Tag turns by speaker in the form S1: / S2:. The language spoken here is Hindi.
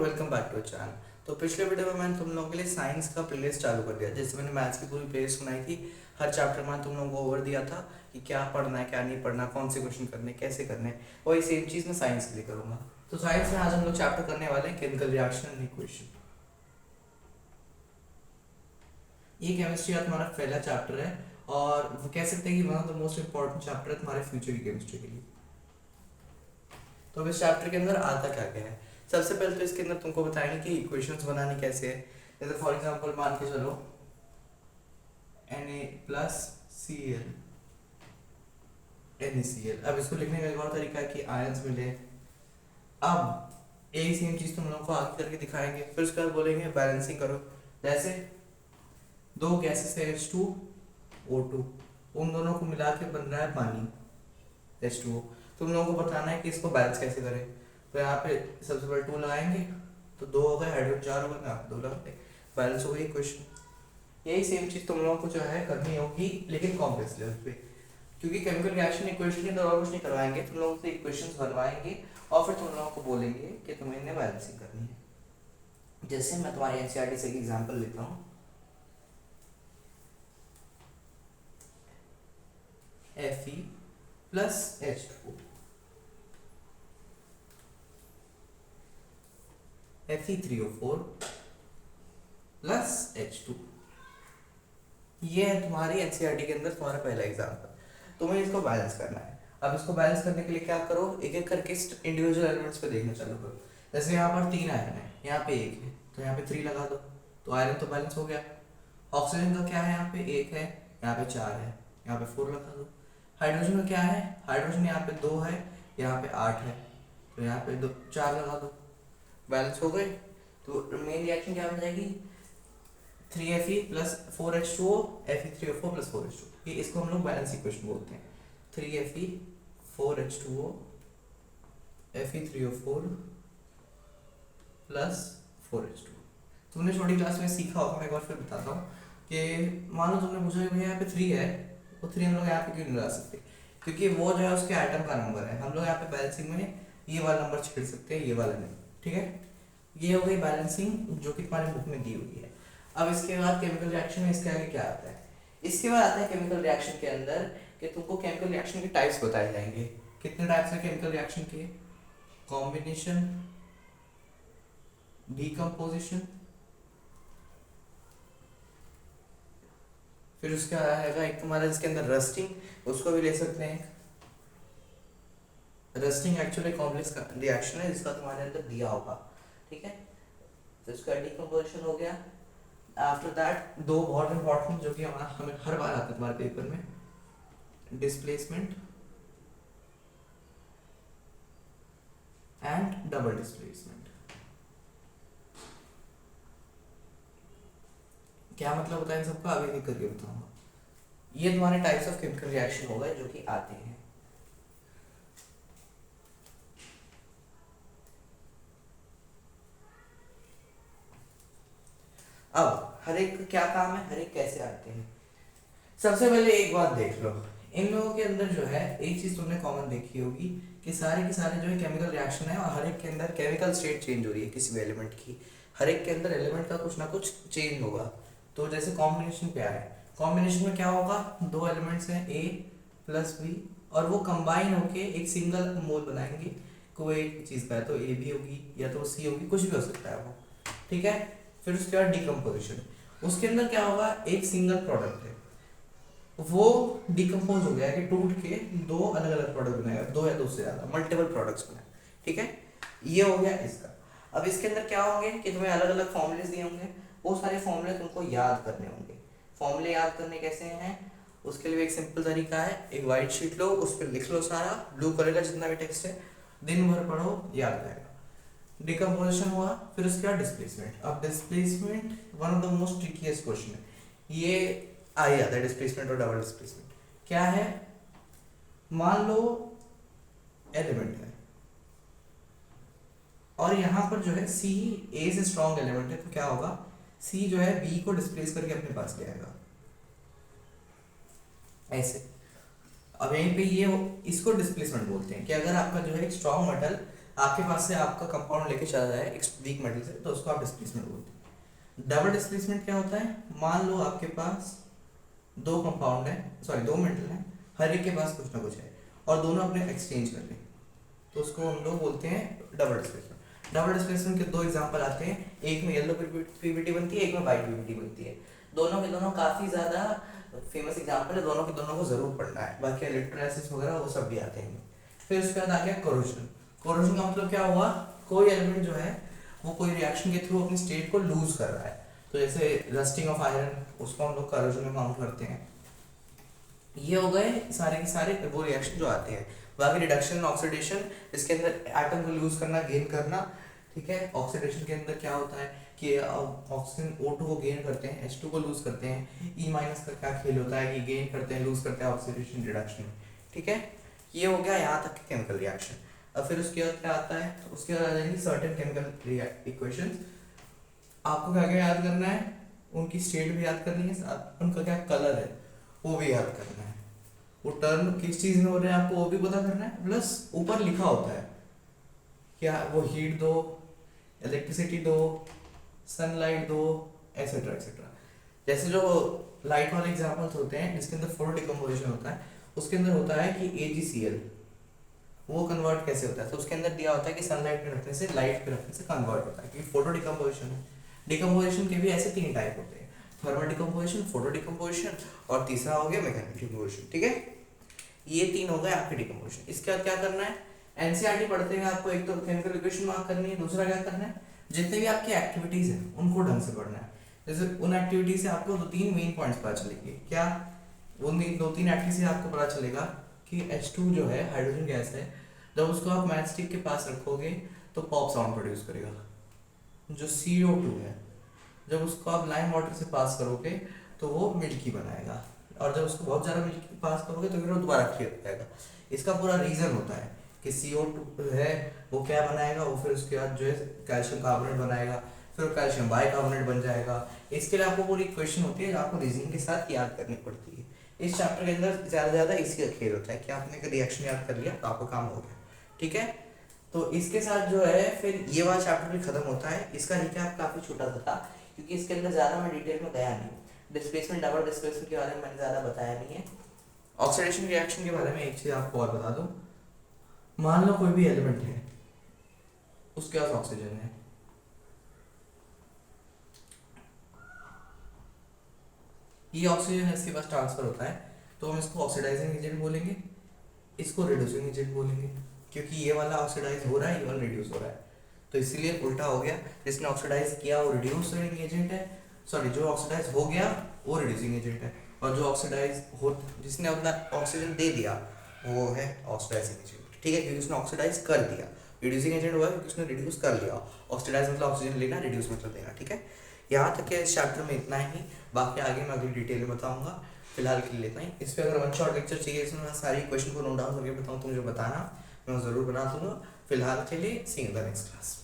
S1: Welcome back to channel. तो पिछले वीडियो में मैंने तुम लोगों के लिए साइंस का प्लेलिस्ट चालू कर दिया। जैसे मैंने मैथ्स की पूरी प्लेलिस्ट बनाई थी, हर चैप्टर में तुम लोगों को ओवर दिया था कि क्या पढ़ना है क्या नहीं पढ़ना, कौन से क्वेश्चन करने कैसे करने। वही सेम चीज़ मैं साइंस के लिए करूँगा। तो साइंस में आज हम लोग चैप्टर करने वाले हैं केमिकल रिएक्शन एंड इक्वेशन। ये केमिस्ट्री का तुम्हारा पहला चैप्टर है और वो कह सकते हैं कि one of the most important chapter है तुम्हारे फ्यूचर की केमिस्ट्री के लिए। तो इस चैप्टर के अंदर आता क्या क्या है, सबसे पहले तो इसके अंदर तुमको बताएंगे कि इक्वेशंस बनाने कैसे है। जैसे फॉर एग्जांपल मान के चलो Na+Cl NaCl। अब इसको लिखने का एक और तरीका है कि आयंस मिले। अब एक सेम चीज तुम लोगों को आगे करके दिखाएंगे, फिर उसके बाद बोलेंगे बैलेंसिंग करो। जैसे दो गैसेस है H2O2, उन दोनों को मिला के बन रहा है पानी H2O। तुम लोगों को बताना है कि इसको बैलेंस कैसे करें। तो यहाँ पे सबसे पहले 2 लगाएंगे तो 2 हो गए, हाइड्रोजन 4 हो गए, यहाँ 2 लगाते बैलेंस हो गई इक्वेशन। यही सेम चीज तुम लोगों को जो है करनी होगी लेकिन कॉम्प्लेक्स लेवल पे, क्योंकि केमिकल रिएक्शन इक्वेशन के अंदर और कुछ नहीं करवाएंगे, तुम लोगों से इक्वेशंस बनवाएंगे और फिर तुम लोगों को बोलेंगे कि तुम्हें इन्हें बैलेंसिंग करनी है। जैसे मैं तुम्हारी एनसीईआरटी से एक एग्जांपल लेता हूँ। Fe+H2O, Fe3O4+H2। ये है तुम्हारी एनसीईआरटी के अंदर तुम्हारा पहला एग्जांपल। तुम्हें इसको बैलेंस करना है। अब इसको बैलेंस करने के लिए क्या करो, एक एक करके इंडिविजुअल एलिमेंट्स पे देखना चालू करो। जैसे यहाँ पर 3 आयरन है, यहाँ पे 1 है, तो यहाँ पे 3 लगा दो तो आयरन तो बैलेंस हो गया। ऑक्सीजन का क्या है, यहाँ पे 1 है, यहाँ पे 4 है, यहाँ पे 4 लगा दो। हाइड्रोजन का क्या है, हाइड्रोजन यहाँ पे 2 है, यहाँ पे 8 है, तो यहाँ पे 4 लगा दो, बैलेंस हो गए। तो मेन रिएक्शन क्या बन जाएगी, 3Fe+4H2O, Fe3O4+4H2O। ये इसको हम लोग बैलेंस इक्वेशन बोलते हैं। 3Fe4H2O Fe3O4+4H2O। तुमने छोटी क्लास में सीखा होगा, मैं एक बार फिर बताता हूँ कि मान लो तुमने पूछा कि भैया यहाँ पे 3 है, वो 3 हम लोग यहाँ पे क्यों नहीं ला सकते, क्योंकि वो जो है उसके आइटम का नंबर है। हम लोग यहाँ पे बैलेंसिंग में ये वाला नंबर छेड़ सकते हैं, ये वाला नहीं। ठीक है, ये हो गई बैलेंसिंग जो कि तुम्हारे बुक में दी हुई है। अब इसके बाद केमिकल रिएक्शन में इसके आगे क्या आता है, इसके बाद आता है केमिकल रिएक्शन के अंदर कि तुमको केमिकल रिएक्शन के टाइप्स बताए जाएंगे। कितने टाइप्स हैं केमिकल रिएक्शन के, कॉम्बिनेशन, डीकम्पोजिशन, फिर उसका आएगा एक तुम्हारा इसके अंदर रस्टिंग, उसको भी ले सकते हैं। रस्टिंग एक्चुअली कॉम्प्लेक्स रिएक्शन है जिसका तुम्हारे अंदर दिया होगा। ठीक है, तो इसका डीकम्पोजिशन हो गया। आफ्टर दैट दो बहुत इंपॉर्टेंट जो कि हमें हर बार आते हैं तुम्हारे पेपर में, डिस्प्लेसमेंट एंड डबल डिस्प्लेसमेंट। क्या मतलब होता है इन सबका, अभी एक करके बताऊंगा। ये तुम्हारे टाइप्स ऑफ केमिकल रिएक्शन हो गए जो कि आते हैं। अब हर एक का क्या काम है, हर एक कैसे आते हैं। सबसे पहले एक बात देख लो, इन लोगों के अंदर जो है एक चीज तुमने कॉमन देखी होगी कि सारे के सारे जो है केमिकल रिएक्शन है और हर एक के अंदर केमिकल स्टेट चेंज हो रही है किसी भी एलिमेंट की। हर एक के अंदर एलिमेंट का कुछ ना कुछ चेंज होगा। तो जैसे कॉम्बिनेशन क्या है, कॉम्बिनेशन में क्या होगा, दो एलिमेंट्स हैं A+B और वो कंबाइन होके एक सिंगल मोल बनाएंगे कोई एक चीज का, तो A भी होगी या तो C होगी, कुछ भी हो सकता है वो। ठीक है, फिर उसके बाद डीकम्पोजिशन, उसके अंदर क्या होगा, एक सिंगल प्रोडक्ट है वो डिकम्पोज हो गया कि टूट के दो अलग अलग प्रोडक्ट बनाएगा, दो या दो से ज्यादा मल्टीपल प्रोडक्ट्स बनाए। ठीक है, ये हो गया इसका। अब इसके अंदर क्या होंगे कि तुम्हें अलग अलग फॉर्मूले दिए होंगे, वो सारे फॉर्मूले तुमको याद करने होंगे। फॉर्मूले याद करने कैसे हैं, उसके लिए एक सिंपल तरीका है, एक वाइट शीट लो, उस पर लिख लो सारा ब्लू कलर का जितना भी टेक्स्ट है, दिन भर पढ़ो याद रहेगा। डिकम्पोजिशन हुआ, फिर उसके बाद डिस्प्लेसमेंट। अब displacement one of the most ट्रिकीएस्ट question है, ये आ ही जाता है डिस्प्लेसमेंट और डबल डिस्प्लेसमेंट। क्या है, मान लो एलिमेंट है और यहाँ पर जो है C A से स्ट्रॉन्ग एलिमेंट है, तो क्या होगा, C जो है B को डिस्प्लेस करके अपने पास ले आएगा ऐसे। अब यहीं पे ये इसको डिस्प्लेसमेंट बोलते हैं कि अगर आपका जो है एक स्ट्रॉन्ग मेटल आपके पास से आपका कंपाउंड लेके चला जाए एक वीक मेटल से, तो उसको आप डिस्प्लेसमेंट बोलते हैं। डबल डिस्प्लेसमेंट क्या होता है, मान लो आपके पास दो कंपाउंड है, सॉरी दो मेटल है, हर एक के पास कुछ ना कुछ है और दोनों अपने एक्सचेंज कर लें, तो उसको हम लोग बोलते हैं डबल डिस्प्लेसमेंट। डबल डिस्प्लेसमेंट के दो एग्जांपल आते हैं, एक में येलो पीवीटी बनती है, एक में वाइट पीवीटी बनती है। दोनों के दोनों काफ़ी ज़्यादा फेमस एग्जांपल है, दोनों के दोनों को ज़रूर पढ़ना है, बाकी इलेक्ट्रोलाइसिस वगैरह वो सब भी आते हैं। फिर उसके बाद आ गया कोरोजन। कोरोजन का मतलब क्या हुआ, कोई एलिमेंट जो है वो कोई रिएक्शन के थ्रू अपनी स्टेट को लूज कर रहा है, तो जैसे रस्टिंग ऑफ आयरन, उसको हम लोग कोरोजन में काउंट करते हैं। ये हो गए सारे के सारे वो रिएक्शन जो आते हैं। बाकी रिडक्शन एंड ऑक्सीडेशन, इसके अंदर एटम को लूज करना, गेन करना, ठीक है। ऑक्सीडेशन के अंदर क्या होता है कि ऑक्सीजन O2 को गेन करते हैं, H2 को लूज करते हैं। E माइनस का क्या खेल होता है कि गेन करते हैं, लूज करते हैं ऑक्सीडेशन रिडक्शन, ठीक है। ये हो गया यहाँ तक के केमिकल रिएक्शन। अब फिर उसके बाद क्या आता है, तो उसके बाद आ जाएंगी सर्टेन केमिकल इक्वेशंस। आपको क्या क्या याद करना है, उनकी स्टेट भी याद करनी है, उनका क्या कलर है वो भी याद करना है, वो टर्म किस चीज में हो रहे हैं आपको वो भी पता करना है, प्लस ऊपर लिखा होता है क्या वो हीट दो, इलेक्ट्रिसिटी दो, सनलाइट दो, एसेट्रा एसेट्रा। जैसे जो लाइट वाले एग्जांपल्स होते हैं जिसके अंदर फोटो डिकम्पोजिशन होता है, उसके अंदर होता है कि AgCl वो कन्वर्ट कैसे होता है, तो उसके अंदर दिया होता है कि सनलाइट पे रखने से, लाइट पे रखने से कन्वर्ट होता है, क्योंकि फोटो डिकम्पोजिशन है। डिकम्पोजिशन के भी ऐसे 3 टाइप होते हैं, थर्मल डिकम्पोजिशन, फोटो डिकम्पोजिशन और तीसरा हो गया मैकेनिकल डिकम्पोजिशन, ठीक है। ये 3 हो गए आपके डिकम्पोजिशन। इसके बाद क्या करना है, एनसीईआरटी पढ़ते हुए आपको एक तो केमिकल इक्वेशन मार्क करनी है, दूसरा क्या करना है, जितने भी आपकी एक्टिविटीज हैं उनको ढंग से पढ़ना है। जैसे उन एक्टिविटीज से आपको 2-3 मेन पॉइंट्स पता चलेंगे। क्या, उन 2-3 एक्टिविटी से आपको पता चलेगा कि H2 जो है हाइड्रोजन गैस है, जब उसको आप मैच स्टिक के पास रखोगे तो पॉप साउंड प्रोड्यूस करेगा। जो CO2 है, जब उसको आप लाइम वाटर से पास करोगे तो वो मिल्की बनाएगा, और जब उसको बहुत ज़्यादा मिल्की पास करोगे तो फिर वो दोबारा क्लियर हो जाएगा। इसका पूरा रीज़न होता है कि CO2 है वो क्या बनाएगा, वो फिर उसके बाद जो है कैल्शियम कार्बोनेट बनाएगा, फिर कैल्शियम बाइकार्बोनेट बन जाएगा। इसके लिए आपको पूरी इक्वेशन होती है जो आपको रीजनिंग के साथ याद करनी पड़ती है। इस चैप्टर के अंदर ज़्यादा इसी का खेल होता है कि आपने अगर रिएक्शन याद कर लिया तो आपका काम हो गया, ठीक है। तो इसके साथ जो है फिर ये वाला चैप्टर भी खत्म होता है। इसका रिकैप काफ़ी छोटा था क्योंकि इसके अंदर ज़्यादा मैं डिटेल में गया नहीं। डिस्प्लेसमेंट, डबल डिस्प्लेसमेंट के बारे में मैंने ज़्यादा बताया नहीं है। ऑक्सीडेशन रिएक्शन के बारे में एक चीज़ आपको और बता दूं, मान लो कोई भी एलिमेंट है, उसके पास ऑक्सीजन है, ये ऑक्सीजन इसके पास ट्रांसफर होता है, तो हम इसको ऑक्सीडाइजिंग एजेंट बोलेंगे, इसको रिड्यूसिंग एजेंट बोलेंगे, क्योंकि ये वाला ऑक्सीडाइज हो रहा है, ये वाला रिड्यूस हो रहा है, तो इसीलिए उल्टा हो गया। जिसने ऑक्सीडाइज किया वो रिड्यूसिंग एजेंट है, सॉरी जो ऑक्सीडाइज हो गया वो रिड्यूसिंग एजेंट है, और जो ऑक्सीडाइज हो, जिसने अपना ऑक्सीजन दे दिया वो है ऑक्सीडाइजिंग एजेंट, ठीक है, क्योंकि उसने ऑक्सीडाइज कर दिया। रिड्यूसिंग एजेंट हुआ क्योंकि उसने रिड्यूस कर लिया, ऑक्सीडाइज मतलब ऑक्सीजन लेना, रिड्यूस मतलब देना, ठीक है। यहाँ तक के इस चैप्टर में इतना ही, बाकी आगे मैं अगली डिटेल में बताऊंगा। फिलहाल के लिए इतना ही। इस पर अगर वन शॉट लेक्चर चाहिए इसमें मैं सारी क्वेश्चन को नोट डाउन करके बताऊँ तो मुझे बताना, मैं ज़रूर बना दूंगा। फिलहाल के लिए see you in the next class.